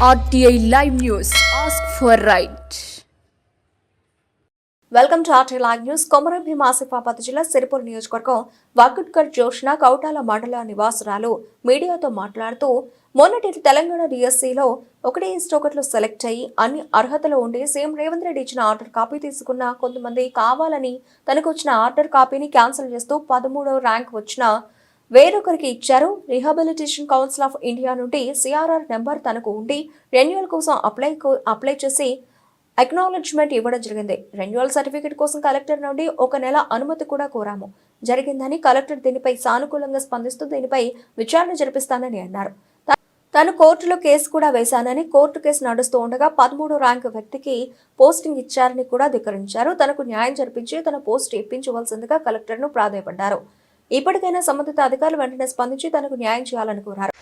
RTI Live News. Ask for right. Welcome to RTI Live News. Komaram Bheem Asifabad జిల్లా సిరిపూర్ నియోజకవర్గం వాకుట్కర్ జోష్న కౌటాల మండల నివాసురాలు మీడియాతో మాట్లాడుతూ మొన్నటి తెలంగాణ డిఎస్సిలో 1:1 సెలెక్ట్ అయ్యి అన్ని అర్హతలు ఉండి సీఎం రేవంత్ రెడ్డి ఇచ్చిన ఆర్డర్ కాపీ తీసుకున్న కొంతమంది కావాలని తనకు వచ్చిన ఆర్డర్ కాపీని క్యాన్సిల్ చేస్తూ 13వ ర్యాంక్ వచ్చిన వేరొకరికి ఇచ్చారు. రిహాబిలిటేషన్ కౌన్సిల్ ఆఫ్ ఇండియా నుండి సిఆర్ఆర్ నెంబర్ తనకు ఉండి రెన్యువల్ కోసం అప్లై చేసి అక్నాలెడ్జ్మెంట్ ఇవ్వడం జరిగింది. రెన్యువల్ సర్టిఫికేట్ కోసం కలెక్టర్ నుండి 1 నెల అనుమతి కూడా కోరాము జరిగిందని కలెక్టర్ దీనిపై సానుకూలంగా స్పందిస్తూ దీనిపై విచారణ జరిపిస్తానని అన్నారు. తను కోర్టులో కేసు కూడా వేశానని, కోర్టు కేసు నడుస్తూ ఉండగా 13వ ర్యాంకు వ్యక్తికి పోస్టింగ్ ఇచ్చారని కూడా ధిక్కరించారు. తనకు న్యాయం జరిపించి తన పోస్ట్ ఇప్పించవలసిందిగా కలెక్టర్ను ప్రాధాయపడ్డారు. ఇప్పటికైనా సంబంధిత అధికారులు వెంటనే స్పందించి తనకు న్యాయం చేయాలని కోరారు.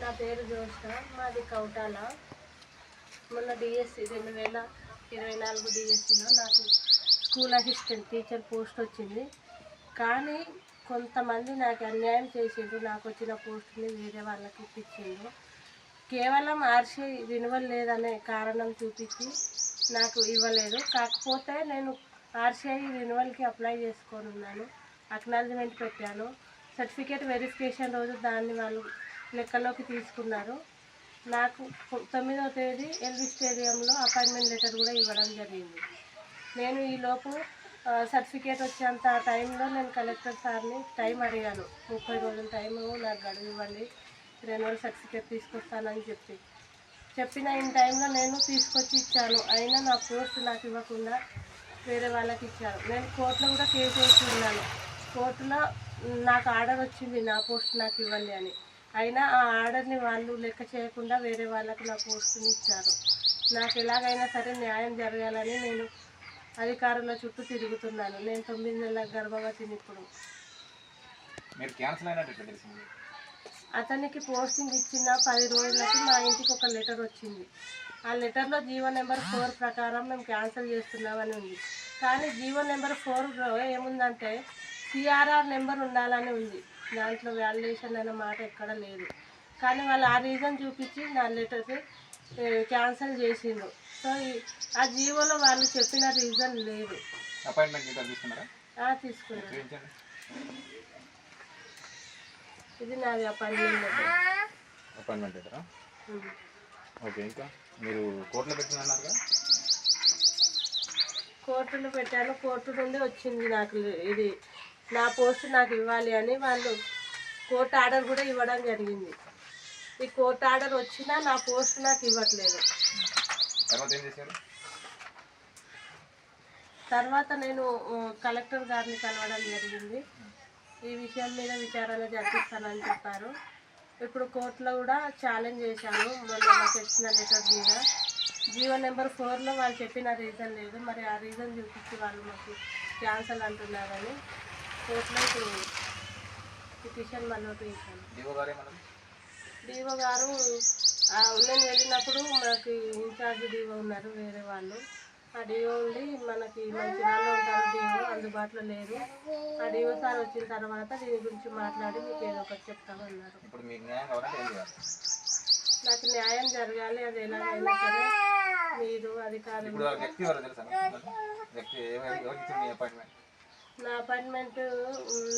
నా పేరు జోష్న, మాది కౌటాల. మొన్న డిఎస్సి 2024 డిఎస్సిలో నాకు స్కూల్ అసిస్టెంట్ టీచర్ పోస్ట్ వచ్చింది. కానీ కొంతమంది నాకు అన్యాయం చేసిండ్రు. నాకు వచ్చిన పోస్టుని వేరే వాళ్ళకి ఇప్పించిండ్రు. కేవలం ఆర్సీ రెన్యువల్ లేదనే కారణం చూపించి నాకు ఇవ్వలేదు. కాకపోతే నేను ఆర్సీఐ రెన్యువల్కి అప్లై చేసుకొని ఉన్నాను, అక్నాలజ్మెంట్ పెట్టాను. సర్టిఫికేట్ వెరిఫికేషన్ రోజు దాన్ని వాళ్ళు లెక్కలోకి తీసుకున్నారు. నాకు 9వ తేదీ ఎల్బీ స్టేడియంలో అపాయింట్మెంట్ లెటర్ కూడా ఇవ్వడం జరిగింది. నేను ఈలోపు సర్టిఫికేట్ వచ్చేంత టైంలో నేను కలెక్టర్ సార్ని టైం అడిగాను. 30 రోజుల టైము నాకు గడువు ఇవ్వండి, రెన్యువల్ సర్టిఫికేట్ తీసుకొస్తానని చెప్పిన ఈ టైంలో నేను తీసుకొచ్చి ఇచ్చాను. అయినా నా పోస్ట్ నాకు ఇవ్వకుండా వేరే వాళ్ళకి ఇచ్చారు. నేను కోర్టులో కూడా కేసు వేసి ఉన్నాను. కోర్టులో నాకు ఆర్డర్ వచ్చింది నా పోస్ట్ నాకు ఇవ్వండి అని. అయినా ఆ ఆర్డర్ని వాళ్ళు లెక్క చేయకుండా వేరే వాళ్ళకి నా పోస్టుని ఇచ్చారు. నాకు ఎలాగైనా సరే న్యాయం జరగాలని నేను అధికారుల చుట్టూ తిరుగుతున్నాను. నేను 9 నెలల గర్భవతిని. ఇప్పుడు అతనికి పోస్టింగ్ ఇచ్చిన 10 రోజులకి మా ఇంటికి ఒక లెటర్ వచ్చింది. ఆ లెటర్లో జీవో నెంబర్ 4 ప్రకారం మేము క్యాన్సిల్ చేస్తున్నామని ఉంది. కానీ జీవో నెంబర్ 4లో ఏముందంటే సిఆర్ఆర్ నెంబర్ ఉండాలని ఉంది. దాంట్లో వ్యాలిడేషన్ అనే మాట ఎక్కడ లేదు. కానీ వాళ్ళు ఆ రీజన్ చూపించి నా లెటర్ని క్యాన్సిల్ చేసిండ్రు. సో ఆ జీవోలో వాళ్ళు చెప్పిన రీజన్ లేదు. తీసుకున్నారు. ఇది నాది అపాయింట్మెంట్ లెటర్. ఓకే, ఇంకా మీరు కోర్టులో పెట్టినారుగా? కోర్టులో పెట్టాను. కోర్టు నుండి వచ్చింది నాకు ఇది నా పోస్ట్ నాకు ఇవ్వాలి అని. వాళ్ళు కోర్టు ఆర్డర్ కూడా ఇవ్వడం జరిగింది. ఈ కోర్టు ఆర్డర్ వచ్చినా నా పోస్ట్ నాకు ఇవ్వట్లేదు. తర్వాత నేను కలెక్టర్ గారిని కలవడం జరిగింది. ఈ విషయం మీద విచారణ జరిపిస్తానని చెప్పారు. ఇప్పుడు కోర్టులో కూడా ఛాలెంజ్ చేశాను. మొన్న నాకు వచ్చిన లెటర్ మీద జీవో నెంబర్ 4లో వాళ్ళు చెప్పిన రీజన్ లేదు. మరి ఆ రీజన్ చూపించి వాళ్ళు మాకు క్యాన్సల్ అంటున్నారని కోర్టులో ఇప్పుడు పిటిషన్ మనోటి ఇచ్చాను. డిఓ గారు నేను వెళ్ళినప్పుడు మనకి ఇన్ఛార్జ్ డిఓ ఉన్నారు వేరే వాళ్ళు. ఆ డిఓ ఉండి మనకి మంచిర్యాలలో ఉంటారు డిఓ, అందుబాటులో లేరు. ఆ డిఓ సార్ వచ్చిన తర్వాత దీని గురించి మాట్లాడి మీకు ఏదో ఒకటి చెప్తామన్నారు. నాకు న్యాయం జరగాలి, అది ఎలాగైనా సరే మీరు అధికారులు. నా అపాయింట్మెంట్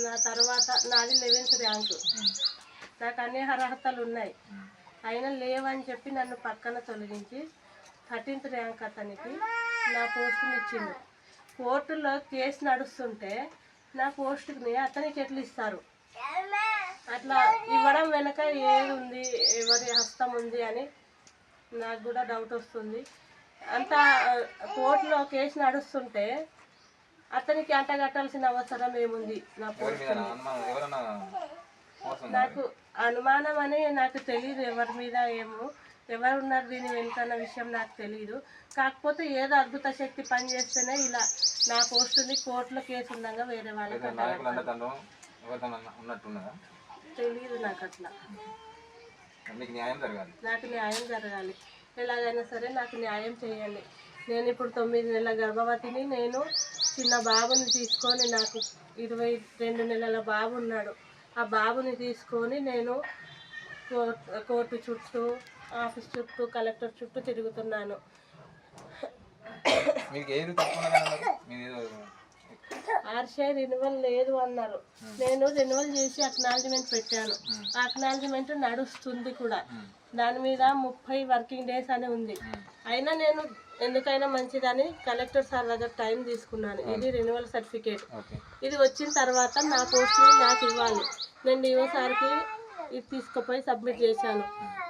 నా తర్వాత నాది 11th ర్యాంకు. నాకు అన్ని అర్హతలు ఉన్నాయి, అయినా లేవని చెప్పి నన్ను పక్కన తొలగించి 13th ర్యాంక్ అతనికి నా పోస్టుని ఇచ్చిండు. కోర్టులో కేసు నడుస్తుంటే నా పోస్టుని అతనికి ఎట్లా ఇస్తారు? అట్లా ఇవ్వడం వెనక ఏది ఉంది, ఎవరి హస్తం ఉంది అని నాకు కూడా డౌట్ వస్తుంది. అంతా కోర్టులో కేసు నడుస్తుంటే అతనికి అంట కట్టాల్సిన అవసరం ఏముంది? నా పోస్టుని నాకు అనుమానం అని నాకు తెలియదు. ఎవరి మీద ఎవరున్నారు దీని వెనుకన్న విషయం నాకు తెలియదు. కాకపోతే ఏదో అద్భుత శక్తి పనిచేస్తేనే ఇలా నా పోస్టుని కోర్టులో కేసు ఉండగా వేరే వాళ్ళకి తెలియదు. నాకు అట్లా నాకు న్యాయం జరగాలి, ఎలాగైనా సరే నాకు న్యాయం చేయండి. నేను ఇప్పుడు 9 నెలల గర్భవతిని. నేను చిన్న బాబుని తీసుకొని, నాకు 22 నెలల బాబు ఉన్నాడు. ఆ బాబుని తీసుకొని నేను కోర్టు చుట్టూ, ఆఫీస్ చుట్టూ, కలెక్టర్ చుట్టూ తిరుగుతున్నాను. మీకు ఏది తక్కువ మీరు ఆర్షై రెన్యువల్ లేదు అన్నారు. నేను రెన్యువల్ చేసి అక్నాలజ్మెంట్ పెట్టాను. అక్నాలజ్మెంట్ నడుస్తుంది కూడా. దాని మీద 30 వర్కింగ్ డేస్ అని ఉంది. అయినా నేను ఎందుకైనా మంచిదని కలెక్టర్ సార్ దగ్గర టైం తీసుకున్నాను. ఇది రెన్యువల్ సర్టిఫికేట్. ఇది వచ్చిన తర్వాత నా పోస్ట్ నాకు ఇవ్వాలి. నేను డిఓ సార్కి ఇది తీసుకుపోయి సబ్మిట్ చేశాను.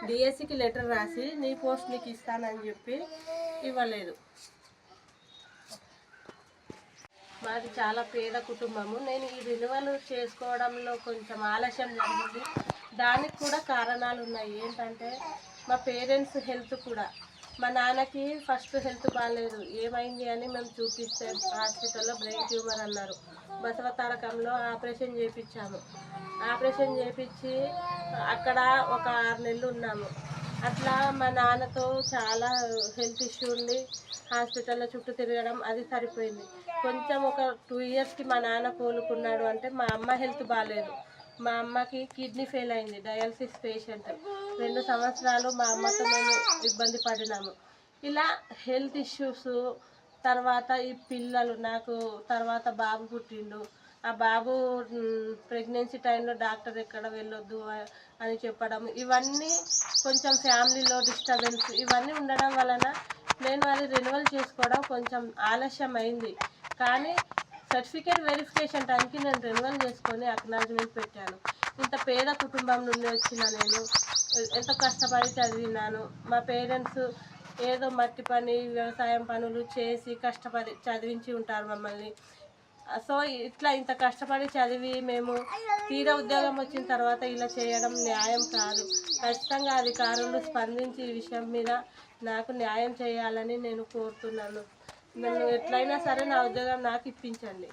డిఎస్సికి లెటర్ రాసి నీ పోస్ట్ నీకు ఇస్తానని చెప్పి ఇవ్వలేదు. మాది చాలా పేద కుటుంబము. నేను ఈ రెన్యువల్ చేసుకోవడంలో కొంచెం ఆలస్యం జరిగింది. దానికి కూడా కారణాలు ఉన్నాయి. ఏంటంటే మా పేరెంట్స్ హెల్త్ కూడా, మా నాన్నకి ఫస్ట్ హెల్త్ బాగాలేదు. ఏమైంది అని మేము చూపిస్తే హాస్పిటల్లో బ్రెయిన్ ట్యూమర్ అన్నారు. బసవతారకంలో ఆపరేషన్ చేయించాము. ఆపరేషన్ చేయించి అక్కడ ఒక 6 నెలలు ఉన్నాము. అట్లా మా నాన్నతో చాలా హెల్త్ ఇష్యూ ఉండి హాస్పిటల్లో చుట్టూ తిరగడం అది సరిపోయింది. కొంచెం ఒక 2 ఇయర్స్కి మా నాన్న కోలుకున్నాడు. అంటే మా అమ్మ హెల్త్ బాగాలేదు. మా అమ్మకి కిడ్నీ ఫెయిల్ అయింది, డయాలసిస్ పేషెంట్. 2 సంవత్సరాలు మా అమ్మతో మేము ఇబ్బంది పడినాము. ఇలా హెల్త్ ఇష్యూస్ తర్వాత ఈ పిల్లలు, నాకు తర్వాత బాబు పుట్టిండు. ఆ బాబు ప్రెగ్నెన్సీ టైంలో డాక్టర్ ఎక్కడ వెళ్ళొద్దు అని చెప్పడం, ఇవన్నీ కొంచెం ఫ్యామిలీలో డిస్టర్బెన్స్ ఇవన్నీ ఉండడం వలన నేను అది రెన్యువల్ చేసుకోవడం కొంచెం ఆలస్యం అయింది. కానీ సర్టిఫికేట్ వెరిఫికేషన్ టైంకి నేను రెన్యువల్ చేసుకొని అక్నాలజ్మెంట్ పెట్టాను. ఇంత పేద కుటుంబం నుండి వచ్చిన నేను ఎంతో కష్టపడి చదివినాను. మా పేరెంట్స్ ఏదో మట్టి పని, వ్యవసాయం పనులు చేసి కష్టపడి చదివించి ఉంటారు మమ్మల్ని. సో ఇట్లా ఇంత కష్టపడి చదివి మేము తీరా ఉద్యోగం వచ్చిన తర్వాత ఇలా చేయడం న్యాయం కాదు. ఖచ్చితంగా అధికారులు స్పందించి ఈ విషయం మీద నాకు న్యాయం చేయాలని నేను కోరుతున్నాను. నన్ను ఎట్లయినా సరే నా ఉద్యోగం నాకు ఇప్పించండి.